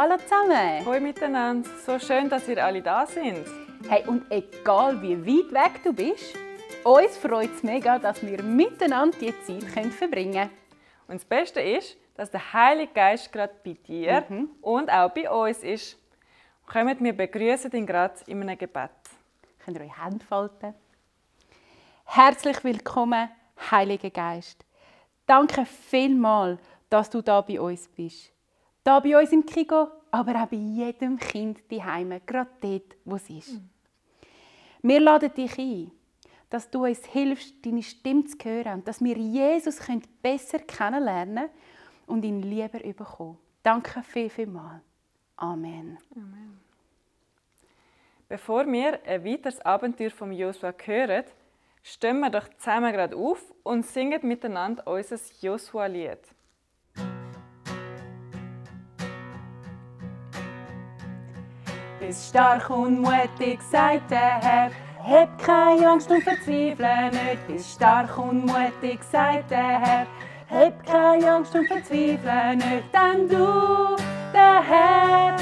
Hallo zusammen! Hallo miteinander, so schön, dass ihr alle da sind. Hey, und egal wie weit weg du bist, uns freut es mega, dass wir miteinander diese Zeit verbringen können. Und das Beste ist, dass der Heilige Geist gerade bei dir und auch bei uns ist. Kommt, wir begrüßen ihn gerade in einem Gebet. Könnt ihr eure Hände falten? Herzlich willkommen, Heiliger Geist. Danke vielmals, dass du da bei uns bist. Da bei uns im Kigo, aber auch bei jedem Kind daheim, gerade dort, wo es ist. Wir laden dich ein, dass du uns hilfst, deine Stimme zu hören und dass wir Jesus besser kennenlernen und ihn lieber bekommen. Danke vielmals. Amen. Amen. Bevor wir ein weiteres Abenteuer von Josua hören, stehen wir doch zusammen gerade auf und singen miteinander unser Josua-Lied. Bist stark und mutig, sagt der Herr. Hab keine Angst und verzweifle nicht. Bist stark und mutig, sagt der Herr. Hab keine Angst und verzweifle nicht. Denn du, der Herr,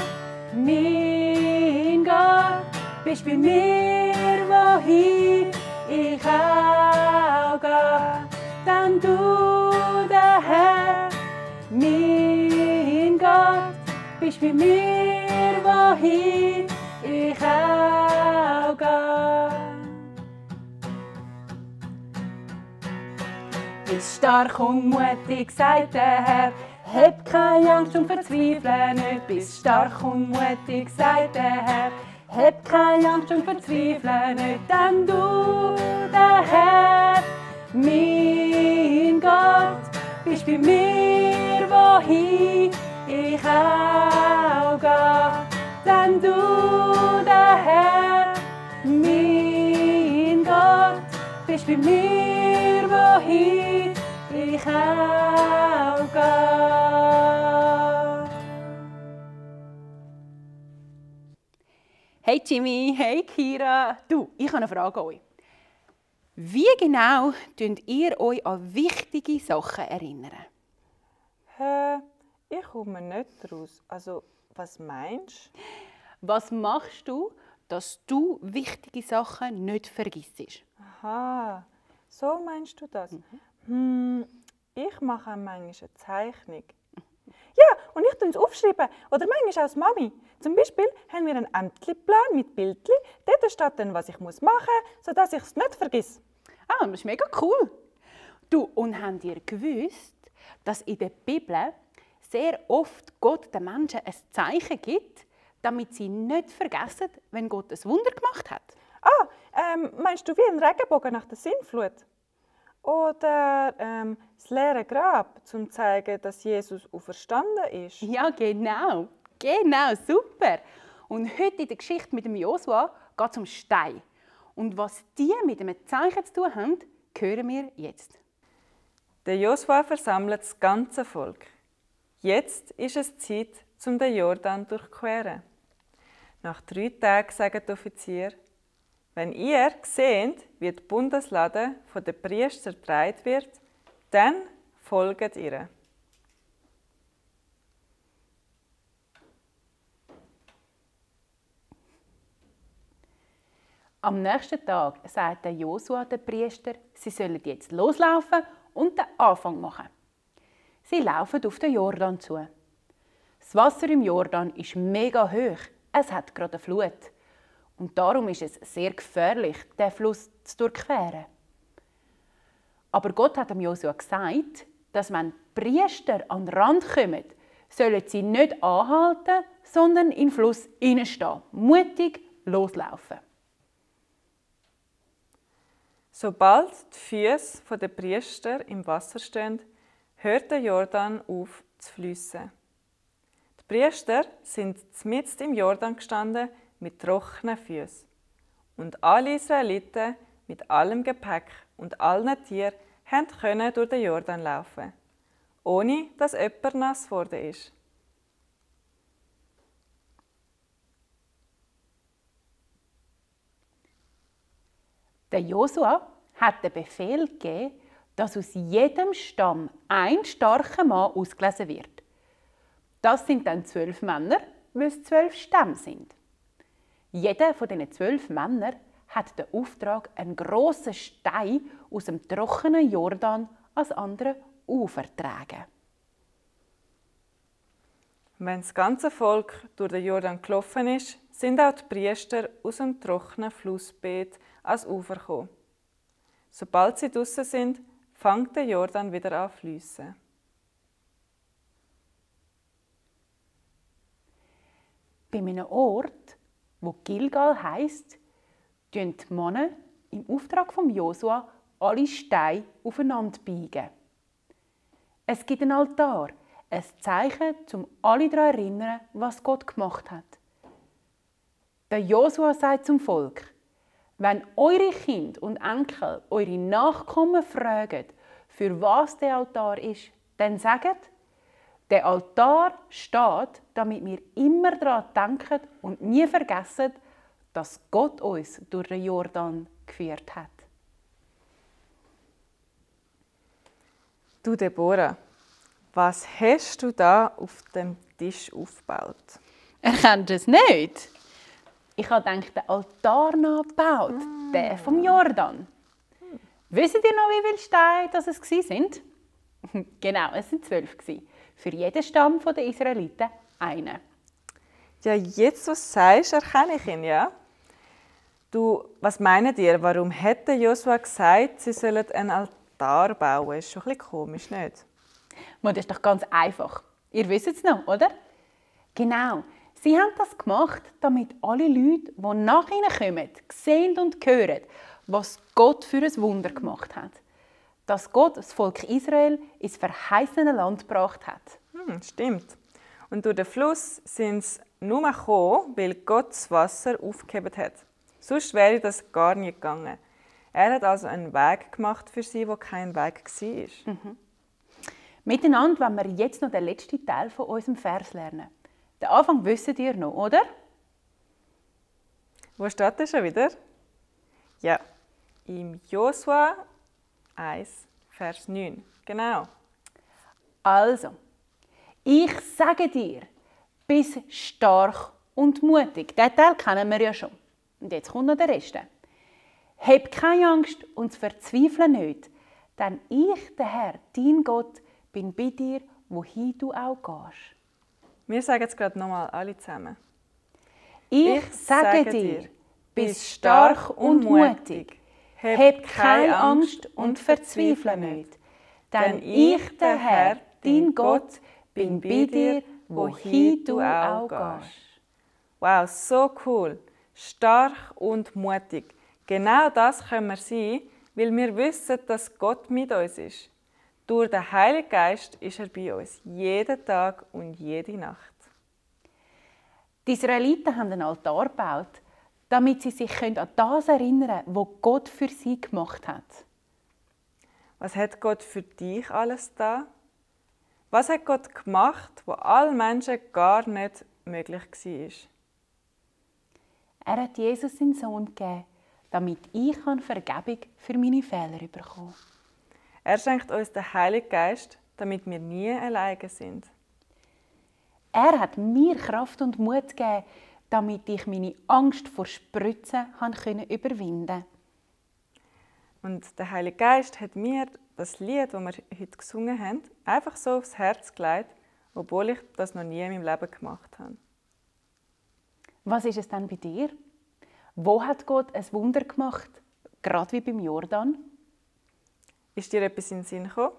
mein Gott, bist bei mir, wohin ich auch gehe. Denn du, der Herr, mein Gott, bist bei mir, wohin ich auch gehe. Bist stark und mutig, sagt der Herr. Hab keine Angst und verzweifle nicht. Bist stark und mutig, sagt der Herr. Hab keine Angst und verzweifle nicht. Denn du, der Herr, mein Gott, bist bei mir, wohin ich auch gehe. Denn du, der Herr, mein Gott, bist bei mir, wohin ich auch gehe. Hey Jimmy, hey Kira. Du, ich habe eine Frage an euch. Wie genau erinnert ihr euch an wichtige Sachen erinnern? Ich komme nicht raus. Also, was meinst du? Was machst du, dass du wichtige Sachen nicht vergisst? Aha, so meinst du das? Ich mache manchmal eine Zeichnung. Ja, und ich schreibe es aufschreiben. Oder manchmal auch als Mami. Zum Beispiel haben wir einen Ämterplan mit Bildchen. Dort steht dann, was ich machen muss, sodass ich es nicht vergesse. Ah, das ist mega cool. Du, und habt ihr gewusst, dass in der Bibel sehr oft Gott den Menschen ein Zeichen gibt, damit sie nicht vergessen, wenn Gott ein Wunder gemacht hat? Meinst du wie ein Regenbogen nach der Sintflut? Oder das leere Grab, um zu zeigen, dass Jesus auferstanden ist? Ja, genau. Genau, super. Und heute in der Geschichte mit dem Josua geht es um Stein. Und was die mit einem Zeichen zu tun haben, hören wir jetzt. Der Josua versammelt das ganze Volk. Jetzt ist es Zeit, um den Jordan zu durchqueren. Nach 3 Tagen sagen die Offiziere: Wenn ihr seht, wie die Bundeslade von den Priestern getragen wird, dann folgt ihr. Am nächsten Tag sagt der Josua den Priester, sie sollen jetzt loslaufen und den Anfang machen. Sie laufen auf den Jordan zu. Das Wasser im Jordan ist mega hoch. Es hat gerade eine Flut. Und darum ist es sehr gefährlich, den Fluss zu durchqueren. Aber Gott hat dem Josua gesagt, dass wenn die Priester an den Rand kommen, sollen sie nicht anhalten, sondern in den Fluss hineinstehen. Mutig loslaufen. Sobald die Füße der Priester im Wasser stehen, hört der Jordan auf zu fließen. Die Priester sind mitten im Jordan gestanden mit trockenen Füßen. Und alle Israeliten mit allem Gepäck und allen Tieren konnten durch den Jordan laufen, ohne dass jemand nass geworden ist. Der Josua hat den Befehl gegeben, dass aus jedem Stamm ein starker Mann ausgelesen wird. Das sind dann 12 Männer, weil es 12 Stämme sind. Jeder von diesen 12 Männern hat den Auftrag, einen grossen Stein aus dem trockenen Jordan ans andere Ufer zu tragen. Wenn das ganze Volk durch den Jordan gelaufen ist, sind auch die Priester aus dem trockenen Flussbett ans Ufer gekommen. Sobald sie draussen sind, fängt der Jordan wieder an zu fliessen. Bei einem Ort, wo Gilgal heisst, biegen die Männer im Auftrag von Josua alle Steine aufeinander biegen. Es gibt einen Altar, ein Zeichen, um alle daran zu erinnern, was Gott gemacht hat. Der Josua sagt zum Volk: Wenn eure Kinder und Enkel eure Nachkommen fragen, für was der Altar ist, dann sagt: Der Altar steht, damit wir immer daran denken und nie vergessen, dass Gott uns durch den Jordan geführt hat. Du, Deborah, was hast du da auf dem Tisch aufgebaut? Erkennt ihr es nicht? Ich habe gedacht, den Altar nachgebaut, der vom Jordan. Wisst ihr noch, wie viele Steine es sind? Genau, es waren 12. Für jeden Stamm der Israeliten einen. Ja, jetzt, was du sagst, erkenne ich ihn, ja? Du, was meint ihr, warum hätte Josua gesagt, sie sollen einen Altar bauen? Ist schon ein bisschen komisch, nicht? Das ist doch ganz einfach. Ihr wisst es noch, oder? Genau. Sie haben das gemacht, damit alle Leute, die nach ihnen kommen, sehen und hören, was Gott für ein Wunder gemacht hat. Dass Gott das Volk Israel ins verheißene Land gebracht hat. Stimmt. Und durch den Fluss sind sie nur gekommen, weil Gott das Wasser aufgehoben hat. Sonst wäre das gar nicht gegangen. Er hat also einen Weg gemacht für sie, wo kein Weg war. Miteinander wollen wir jetzt noch den letzten Teil von unserem Vers lernen. Den Anfang wisst ihr noch, oder? Wo steht das schon wieder? Ja, im Josua 1, Vers 9. Genau. Also, ich sage dir, bist stark und mutig. Den Teil kennen wir ja schon. Und jetzt kommt noch der Rest. Hab keine Angst und verzweifle nicht, denn ich, der Herr, dein Gott, bin bei dir, wohin du auch gehst. Wir sagen es gerade nochmal alle zusammen. Ich sage dir, bist stark und mutig. Hab keine Angst und verzweifle nicht, denn ich, der Herr, dein Gott, bin bei dir, wohin du auch gehst. Wow, so cool. Stark und mutig. Genau das können wir sein, weil wir wissen, dass Gott mit uns ist. Durch den Heiligen Geist ist er bei uns, jeden Tag und jede Nacht. Die Israeliten haben einen Altar gebaut, damit sie sich an das erinnern können, was Gott für sie gemacht hat. Was hat Gott für dich alles da? Was hat Gott gemacht, wo allen Menschen gar nicht möglich war? Er hat Jesus seinen Sohn gegeben, damit ich Vergebung für meine Fehler bekomme. Er schenkt uns den Heiligen Geist, damit wir nie alleine sind. Er hat mir Kraft und Mut gegeben, damit ich meine Angst vor Spritzen überwinden konnte. Und der Heilige Geist hat mir das Lied, das wir heute gesungen haben, einfach so aufs Herz gelegt, obwohl ich das noch nie in meinem Leben gemacht habe. Was ist es denn bei dir? Wo hat Gott ein Wunder gemacht, gerade wie beim Jordan? Ist dir etwas in den Sinn gekommen?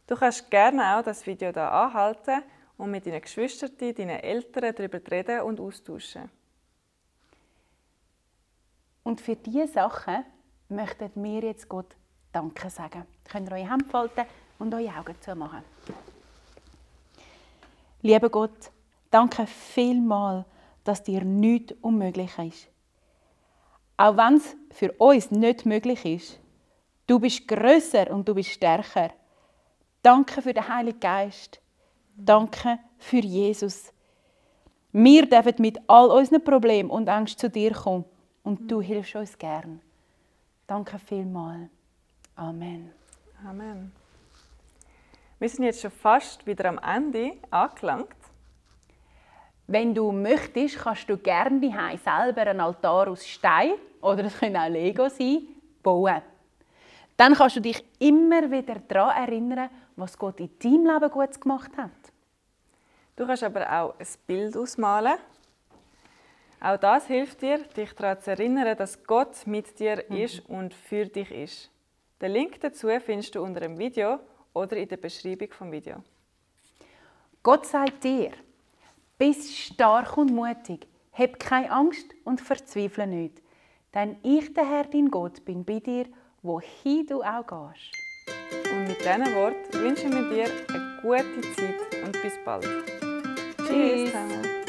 Du kannst gerne auch das Video hier anhalten und mit deinen Geschwistern, deinen Eltern darüber reden und austauschen. Und für diese Sachen möchten wir jetzt Gott Danke sagen. Könnt ihr eure Hände falten und eure Augen zumachen. Lieber Gott, danke vielmals, dass dir nichts unmöglich ist. Auch wenn es für uns nicht möglich ist, du bist grösser und du bist stärker. Danke für den Heiligen Geist. Danke für Jesus. Wir dürfen mit all unseren Problemen und Ängsten zu dir kommen und du hilfst uns gern. Danke vielmals. Amen. Amen. Wir sind jetzt schon fast wieder am Ende angelangt. Wenn du möchtest, kannst du gerne daheim selber einen Altar aus Stein, oder es können auch Lego sein, bauen. Dann kannst du dich immer wieder daran erinnern, was Gott in deinem Leben Gutes gemacht hat. Du kannst aber auch ein Bild ausmalen. Auch das hilft dir, dich daran zu erinnern, dass Gott mit dir ist und für dich ist. Den Link dazu findest du unter dem Video oder in der Beschreibung des Videos. Gott sagt dir, bist stark und mutig, hab keine Angst und verzweifle nicht. Denn ich, der Herr, dein Gott, bin bei dir, wohin du auch gehst. Und mit diesen Worten wünschen wir dir eine gute Zeit und bis bald. Tschüss. Zusammen.